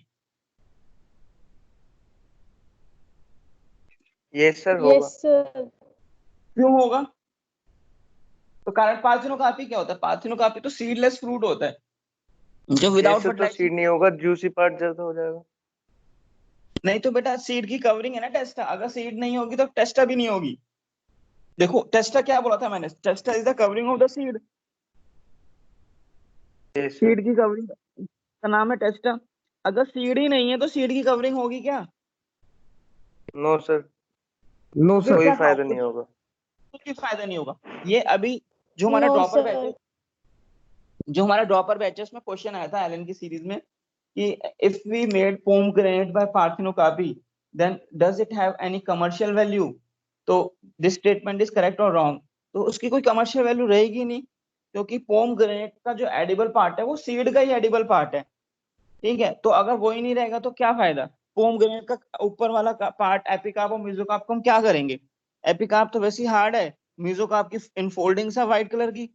यस सर होगा। Yes sir. क्यों होगा? तो कारण पार्थिनोकार्पी क्या होता है, पार्थिनोकार्पी तो सीडलेस फ्रूट होता है जो विदाउट ऐसे तो फर्टिलाइजेशन, सीड नहीं होगा, जूसी पार्ट ज्यादा हो जाएगा। नहीं तो बेटा सीड की कवरिंग है ना टेस्टा, अगर सीड नहीं होगी तो टेस्टा भी नहीं होगी। देखो टेस्टा क्या बोला था मैंने, testa is the covering of the seed, yes sir, seed की कवरिंग का नाम है टेस्टा। अगर सीड ही नहीं है तो सीड की कवरिंग होगी क्या? no sir, तो फिर कोई क्या फायदा नहीं होगा। कोई फायदा नहीं होगा। ये अभी जो हमारा नो ड्रॉपर बैच सर। है, जो हमारा ड्रॉपर बैच है उसमें क्वेश्चन आया था एलन की सीरीज में कि if we made pomegranate by parthenocarpy then does it have any commercial value, तो दिस स्टेटमेंट इज करेक्ट और रॉन्ग। तो उसकी कोई कमर्शियल वैल्यू रहेगी नहीं, क्योंकि पोमग्रेनेट का जो एडिबल पार्ट है वो सीड का ही एडिबल पार्ट है। ठीक है, तो अगर वो ही नहीं रहेगा तो क्या फायदा। पोमग्रेनेट का ऊपर वाला पार्ट एपिकार्प और मेसोकार्प को हम क्या करेंगे? एपिकार्प तो वैसे ही हार्ड है, मेसोकार्प की इनफोल्डिंग्स है व्हाइट कलर की।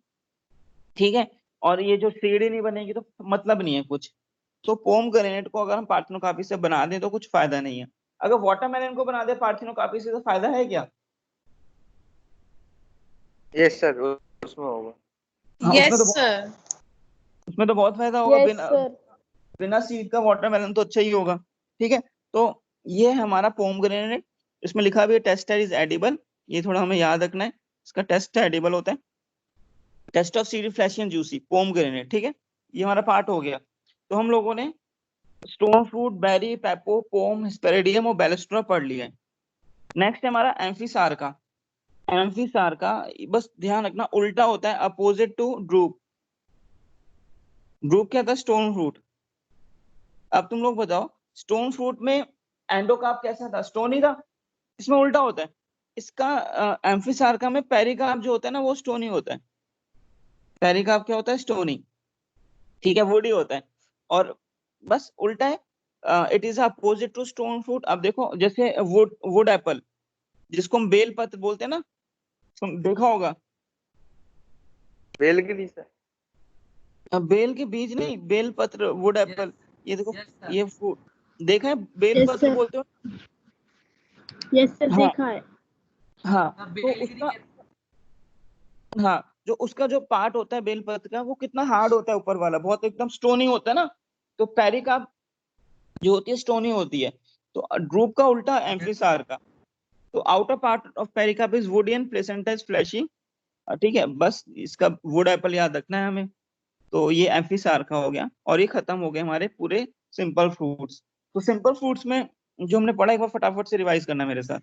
ठीक है, और ये जो सीढ़ी नहीं बनेगी तो मतलब नहीं है कुछ। तो पोमग्रेनेट को अगर हम पार्थिनोकार्पी से बना दें तो कुछ फायदा नहीं है। अगर वाटरमेलन को बना दे पार्थिनोकार्पी से तो फायदा है क्या? yes sir, उसमें होगा। हाँ, यस सर। उसमें तो बहुत फायदा होगा। Yes sir. बिना सीड का वाटरमेलन तो अच्छा ही होगा। ठीक है, तो ये है हमारा पोमग्रेनेट। इसमें लिखा भी है टेस्टर इज एडिबल, ये थोड़ा हमें याद रखना है, इसका टेस्ट एडिबल होता है। Taste of seed fleshy and juicy pomegranate. ठीक है, ये हमारा पार्ट हो गया। तो हम लोगों ने स्टोन फ्रूट, बेरी, पेपो, पोम, हिस्पेरिडियम और बेलेस्ट्रा पढ़ लिया है। नेक्स्ट है हमारा एम्फीसार्का। एम्फीसार्का बस ध्यान रखना उल्टा होता है, अपोजिट टू ड्रूप। ड्रूप क्या था? Stone fruit. अब तुम लोग बताओ, स्टोन फ्रूट में एंडोकार्प कैसा था? स्टोनी था। इसमें उल्टा होता है, इसका एम्फीसार्का में पेरिकार्प जो होता है ना वो स्टोनी होता है। पेरिकार्प क्या होता है? स्टोनी। ठीक है, वुडी होता है। और बस उल्टा है, it is opposite to stone fruit. अब देखो जैसे वुड वुड एप्पल, जिसको हम बेल पत्र बोलते हैं ना, देखा होगा। बेल के बीच है। बेल के बीज नहीं, बेल पत्र, वुड एप्पल। ये देखो, ये फ्रूट देखा है, बेल यस पत्र सर। बोलते हो। यस सर, हाँ देखा है। हाँ, तो उसका, हाँ, जो उसका जो पार्ट होता है बेलपत्र का वो कितना हार्ड होता है, ऊपर वाला बहुत एकदम स्टोनी होता है ना। तो पेरिकार्प जो होती है स्टोनी होती है। तो ड्रूप का उल्टा एम्फिसार का। तो outer part of pericarp is woody and placenta is fleshy. ठीक है, बस इसका वुड एप्पल याद रखना है हमें। तो ये एम्फिसार का हो गया और ये खत्म हो गए हमारे पूरे सिंपल फ्रूट्स। तो सिंपल फ्रूट्स में जो हमने पढ़ा एक बार फटाफट से रिवाइज करना मेरे साथ।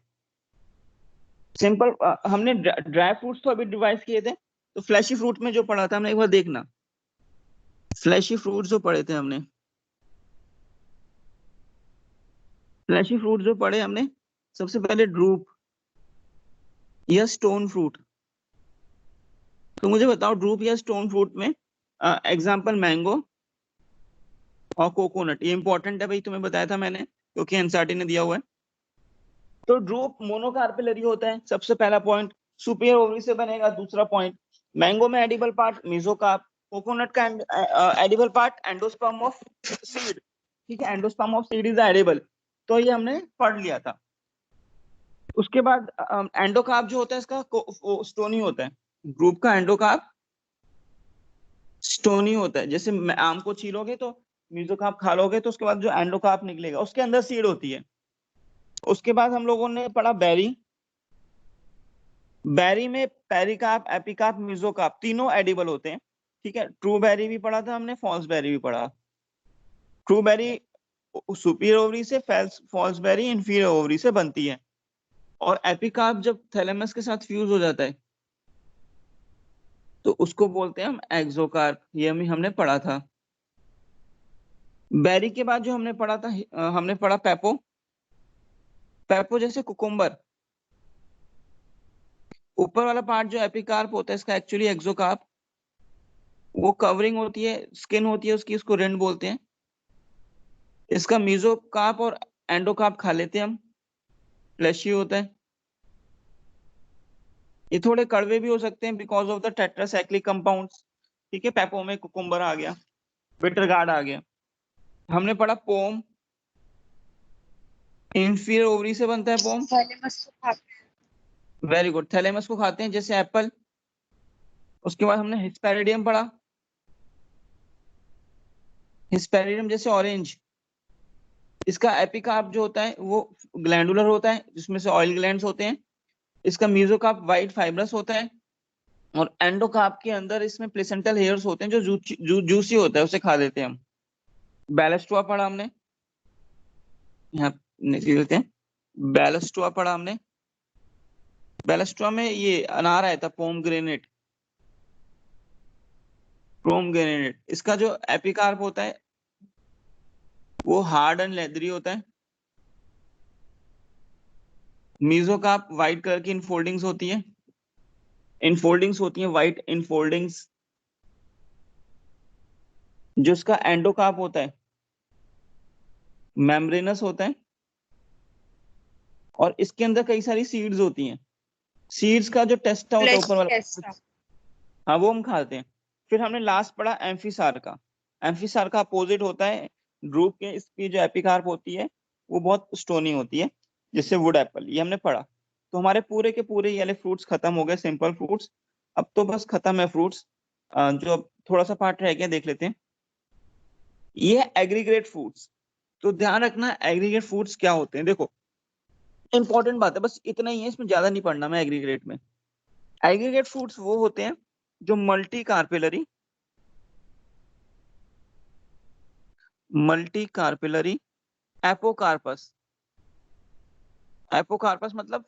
सिंपल हमने ड्राई फ्रूट्स तो अभी रिवाइज किए थे। तो फ्लैशी फ्रूट में जो पढ़ा था हमने एक बार देखना, फ्लैशी फ्रूट जो पढ़े थे हमने, फ्लैशी फ्रूट जो पढ़े हमने, सबसे पहले ड्रूप या स्टोन फ्रूट। तो मुझे बताओ ड्रूप या स्टोन फ्रूट में एग्जांपल मैंगो और कोकोनट। ये इंपॉर्टेंट है भाई, तुम्हें बताया था मैंने क्योंकि एनसीईआरटी ने दिया हुआ है। तो ड्रूप मोनोकार्पेलरी होता है, सबसे पहला पॉइंट। सुपियर ओवरी से बनेगा, दूसरा पॉइंट। मैंगो में एडिबल पार्ट मेसोकार्प। कोकोनट का edible part endosperm of seed. ठीक है, endosperm of seed is edible. तो ये हमने पढ़ लिया था। उसके बाद एंडोकार्प जो होता है इसका स्टोनी होता है। ग्रुप का एंडोकार्प स्टोनी होता है। जैसे आम को छीलोगे तो मेसोकार्प खा लोगे तो उसके बाद जो एंडोकार्प निकलेगा उसके अंदर सीड होती है। उसके बाद हम लोगों ने पढ़ा बेरी। बेरी में पेरिकार्प, एपिकार्प, मेसोकार्प तीनों एडिबल होते हैं। ठीक है, ट्रू बेरी भी पढ़ा था हमने, फॉल्स बेरी भी पढ़ा। ट्रू बेरी सुपीरियर ओवरी से, फॉल्स बेरी इंफीरियर ओवरी से बनती है। और एपिकार्प जब थैलेमस के साथ फ्यूज हो जाता है तो उसको बोलते हैं हम एक्सोकार्प। ये हमने पढ़ा था। बेरी के बाद जो हमने पढ़ा था, हमने पढ़ा पेपो। पेपो जैसे कुकुम्बर, ऊपर वाला पार्ट जो एपिकार्प होता है इसका एक्चुअली एक्सोकार्प। वो कवरिंग होती है, स्किन होती है उसकी, उसको रिंड बोलते हैं। इसका मेसोकार्प और एंडोकार्प खा लेते हैं हम, फ्लैशी होता है। ये थोड़े कड़वे भी हो सकते हैं बिकॉज ऑफ द टेट्रासाइक्लिक कंपाउंड्स। ठीक है, पेपो में कुकुम्बर आ गया, बिटर गार्ड आ गया। हमने पढ़ा पोम, इंफीरियर ओवरी से बनता है पोम। वेरी गुड, थैलेमस को खाते हैं जैसे एप्पल। उसके बाद हमने हिस्पेरिडियम पढ़ा, हिस्पेरिडियम जैसे ऑरेंज। इसका एपिकार्प जो होता है वो ग्लैंडुलर होता है, जिसमें से ऑयल ग्लैंड्स होते हैं। इसका मेसोकार्प वाइट फाइब्रस होता है, और एंडोकार्प के अंदर इसमें प्लेसेंटल हेयर्स होते हैं जो जूसी होता है, उसे खा लेते हैं हम। बैलेस्टुआ पढ़ा हमने, यहाँ नीचे लेते हैं, बैलेस्टुआ पढ़ा हमने। बैलेस्टुआ में ये अनार आया था, पोमग्रेनेट। इसका जो एपिकार्प होता है वो हार्ड एंड लेदरी होता है। मेसोकार्प व्हाइट कलर की इनफोल्डिंग्स होती है, व्हाइट इनफोल्डिंग्स। जो इसका एंडोकार्प होता है मेम्ब्रेनस होता है, और इसके अंदर कई सारी सीड्स होती हैं। सीड्स का जो टेस्टा होता है ऊपर वाला, हाँ वो हम खाते हैं। फिर हमने लास्ट पढ़ा एम्फीसार का। एम्फीसार का अपोजिट होता है ड्रूप के। इसकी जो एपिकार्प होती है वो बहुत स्टोनी होती है, जिससे वुड एप्पल, ये हमने पढ़ा। तो हमारे पूरे के पूरे ये वाले फ्रूट्स खत्म हो गए, सिंपल फ्रूट्स। अब तो बस खत्म है फ्रूट्स, जो अब थोड़ा सा पार्ट रह गया, देख लेते हैं। ये है एग्रीगेट फ्रूट्स। तो ध्यान रखना एग्रीगेट फ्रूट्स क्या होते हैं। देखो इंपॉर्टेंट बात है, बस इतना ही है, इसमें ज्यादा नहीं पढ़ना मैं एग्रीगेट में। एग्रीगेट फ्रूट्स वो होते हैं जो मल्टी कार्पेलरी एपोकार्पस। एपोकार्पस मतलब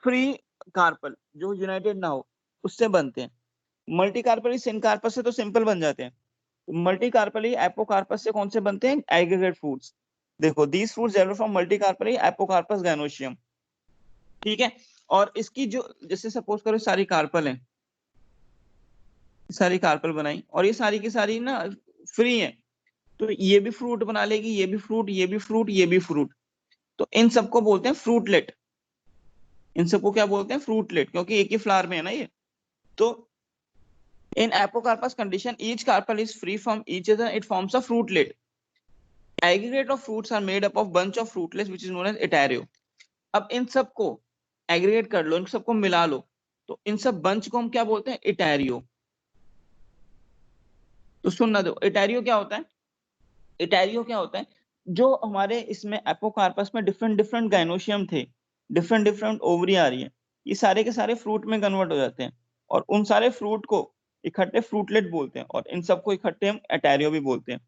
फ्री कार्पल, जो यूनाइटेड ना हो, उससे बनते हैं। मल्टी कार्पली सिनकार्पस से तो सिंपल बन जाते हैं, मल्टी कार्पली एपोकार्पस से कौन से बनते हैं? Aggregate fruits. देखो these fruits develop from multicarpellary apocarpous gynoecium, ठीक है। और इसकी जो, जैसे सपोज करो सारी कार्पल है, सारी कार्पल बनाई, और ये सारी की सारी ना फ्री है, तो ये भी फ्रूट बना लेगी, ये भी फ्रूट, ये भी फ्रूट, ये भी फ्रूट। तो इन सबको बोलते हैं फ्रूटलेट। इन सबको क्या बोलते हैं? फ्रूटलेट, क्योंकि एक ही फ्लावर में है ना ये। तो in apocarpus condition each carpel is free from each other, it forms a fruitlet. Aggregate of fruits are made up of bunch of fruitlets which is known as एटारियो। अब इन सबको एग्रीगेट कर लो, इन सबको मिला लो, तो इन सब बंच को हम क्या बोलते हैं? एटारियो। तो सुनना दो, एटारियो क्या होता है? एटारियो क्या होता है? जो हमारे इसमें एपोकार्पस में डिफरेंट डिफरेंट गाइनोशियम थे, डिफरेंट डिफरेंट ओवरी आ रही है, ये सारे के सारे फ्रूट में कन्वर्ट हो जाते हैं, और उन सारे फ्रूट को इकट्ठे फ्रूटलेट बोलते हैं, और इन सबको इकट्ठे हम एटारियो भी बोलते हैं।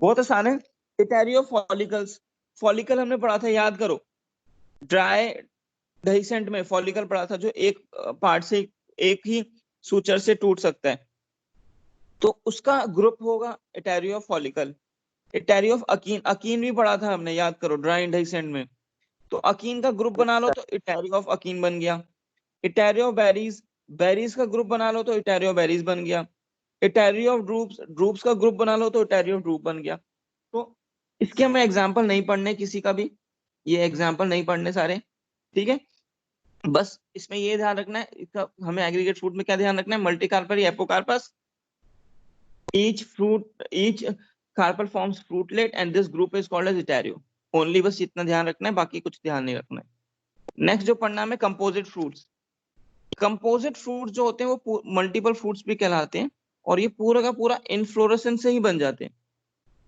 बहुत आसान है। एटारियो फॉलिकल्स, फॉलिकल हमने पढ़ा था, याद करो, ड्राई डहिसेंट में फॉलिकल पढ़ा था, जो एक पार्ट से, एक ही सूचर से टूट सकता है, तो उसका ग्रुप होगा एटारियो फॉलिकल। एटारियो ऑफ अकीन, अकीन भी पढ़ा था हमने, याद करो, ड्राई डहिसेंट में। तो अकीन का ग्रुप बना लो तो एटारियो ऑफ अकीन बन गया। एटारियो बेरीज, बेरीज का ग्रुप बना लो तो एटारियो बेरीज बन गया। एटारियो ऑफ ड्रूप्स, ड्रूप्स का ग्रुप बना लो तो एटारियो ऑफ ड्रूप बन गया। तो इसके हमें एग्जांपल नहीं पढ़ने किसी का भी, ये एग्जांपल नहीं पढ़ने सारे, ठीक है। बस इसमें ये ध्यान रखना है, इसका हमें एग्रीगेट फ्रूट में क्या ध्यान रखना है? मल्टी कार्पल या apocarpous, each carpel forms fruitlet and this group is called as etaerio. Only बस इतना ध्यान रखना है, बाकी कुछ ध्यान नहीं रखना है। नेक्स्ट जो पढ़ना है कंपोजिट फ्रूट्स। कंपोजिट फ्रूट्स जो होते हैं वो मल्टीपल फ्रूट्स भी कहलाते हैं, और ये पूरा का पूरा इनफ्लोरेसेंस से ही बन जाते हैं,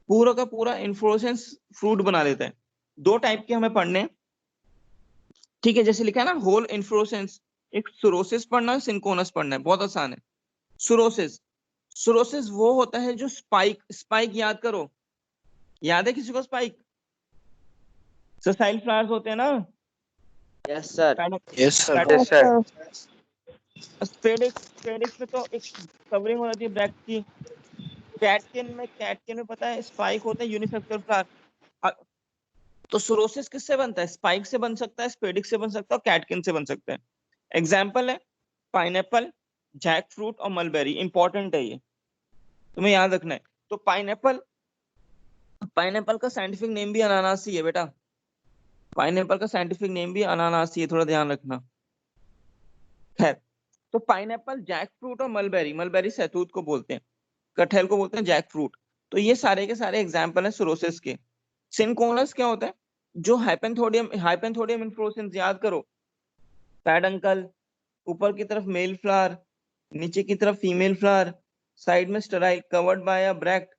पूरा का पूरा इनफ्लोरेसेंस फ्रूट बना लेता है। दो टाइप के हमें पढ़ने हैं, ठीक है। जैसे लिखा है ना होल इनफ्लोरेसेंस, एक सुरोसिस पढ़ना है, सिंकोनस पढ़ना है, बहुत आसान है। सुरोसिस, सुरोसिस वो होता है जो स्पाइक, स्पाइक याद करो, याद है किसी को स्पाइक? ससाइल फ्लावर्स होते हैं ना। Yes sir. Yes sir. Yes sir. Spadix में तो एक कवरिंग हो जाती है ब्रैक्ट की। कैटकिन में पता है स्पाइक होते हैं, यूनिसेक्सुअल फ्लावर। तो सुरोसिस किससे बनता है? स्पाइक से बन सकता है, स्पेडिक्स से बन सकता है, और कैटकिन से बन सकता है। एग्जाम्पल है पाइनएप्पल, जैक फ्रूट और मलबेरी। इंपॉर्टेंट है ये, तुम्हें याद रखना है। तो पाइनएप्पल, पाइनएप्पल का साइंटिफिक नेम भी अनानासी है बेटा, पाइनएप्पल का साइंटिफिक नेम भी अनानासी है, थोड़ा ध्यान रखना। खैर, तो पाइनएप्पल, जैक फ्रूट और मलबेरी, मलबेरी सहतूत को बोलते हैं, कटहल को बोलते हैं जैक फ्रूट। तो ये सारे के सारे एग्जाम्पल है सुरोसिस के। सिनकोनस क्या होता है? जो हाइपेंथोडियम इन्फ्लोरेसेंस, याद करो, पैडंकल, ऊपर की तरफ मेल फ्लावर, नीचे की तरफ फीमेल फ्लावर, साइड में sterile, covered by a bract,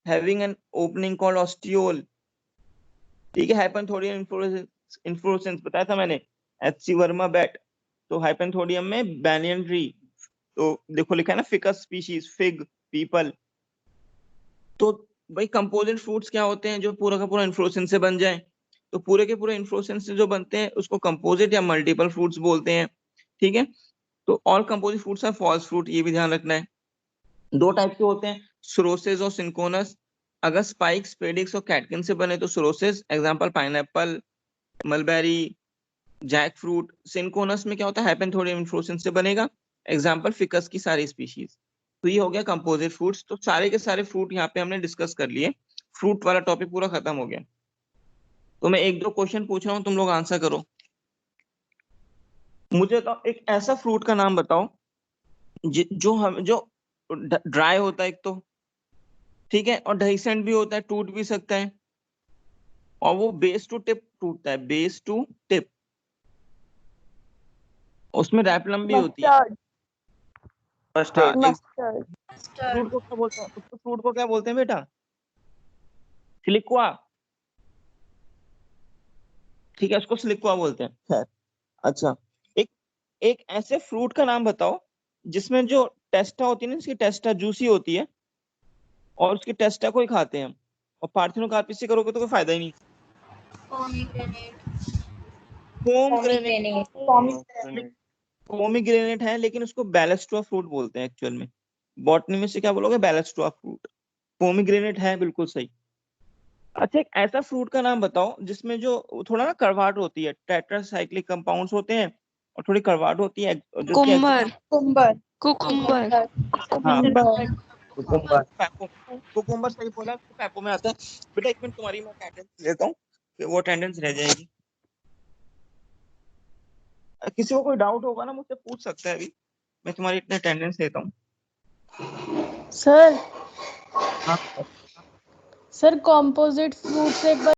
having an opening called ostiole, ठीक है, हाइपेंथोडियम इन्फ्लोरेसेंस बताया था मैंने, एच.सी. वर्मा बैट। तो हाइपेंथोडियम में बैनियन ट्री, तो देखो लिखा है ना फिकस स्पीशीज, फिग, पीपल। तो भाई कंपोजिट फ्रूट्स क्या होते हैं, जो पूरा का पूरा इन्फ्लोरेसेंस से बन जाए। तो पूरे के पूरे इन्फ्लोरेसेंस से जो बनते हैं उसको कंपोजिट या मल्टीपल फ्रूट्स बोलते हैं। ठीक है, तो all composite fruits are false fruit, ये भी ध्यान रखना है। दो टाइप के होते हैं, सुरोसेस और सिंकोनस। अगर स्पाइक्स, पेडिक्स और कैटकिन से बने तो sorosis, example pineapple, mulberry, jackfruit. Syconus में क्या होता है, हाइपेंथोडियम इन्फ्लोरेसेंस से बनेगा, एग्जांपल फिकस की सारी स्पीशीज। तो ये हो गया कंपोजिट फ्रूट्स। तो सारे के सारे फ्रूट यहाँ पे हमने डिस्कस कर लिए, फ्रूट वाला टॉपिक पूरा खत्म हो गया। तो मैं एक दो क्वेश्चन पूछ रहा हूँ, तुम लोग आंसर करो। मुझे तो एक ऐसा फ्रूट का नाम बताओ जो ड्राई होता है एक तो, ठीक है, और डहीसेंट भी होता है, टूट भी सकता है, और वो बेस टू टिप टूटता है, बेस टू टिप, उसमें रैपलम भी होती है। मस्टर्ड। हाँ, मस्टर्ड। फ्रूट को क्या बोलते हैं, उसको फ्रूट को क्या बोलते हैं बेटा, सिलिक्वा। ठीक है, उसको सिलिक्वा बोलते हैं। खैर, अच्छा, एक एक ऐसे फ्रूट का नाम बताओ जिसमें जो टेस्टा होती है ना, इसकी टेस्टा जूसी होती है, और उसकी टेस्टा को ही खाते हैं हम, और पार्थिनोकार्पिस से करोगे तो कोई फायदा ही नहीं। पोमीग्रेनेट है, लेकिन उसको बैलेस्ट्रा फ्रूट बोलते हैं एक्चुअल में। बॉटनी में से क्या बोलोगे, बैलेस्ट्रा फ्रूट। पोमीग्रेनेट है, बिल्कुल सही। अच्छा, एक ऐसा फ्रूट का नाम बताओ जिसमें जो थोड़ा ना कड़वाहट होती है, टेट्रासाइक्लिक कंपाउंड्स होते हैं और थोड़ी कड़वाहट होती है, जो cucumber. Cucumber. Cucumber. Cucumber. Cucumber सही बोला, पैपो में आता है। बेटा एक मिनट, तुम्हारी मैं अटेंडेंस लेता हूँ, फिर वो अटेंडेंस रह जाएगी। किसी को कोई डाउट होगा ना, मुझसे पूछ सकता है अभी, मैं तुम्हारी इतने अटेंडेंस लेता हूँ। सर हाँ, सर कॉम्पोजिट फ्रूट्स एक बार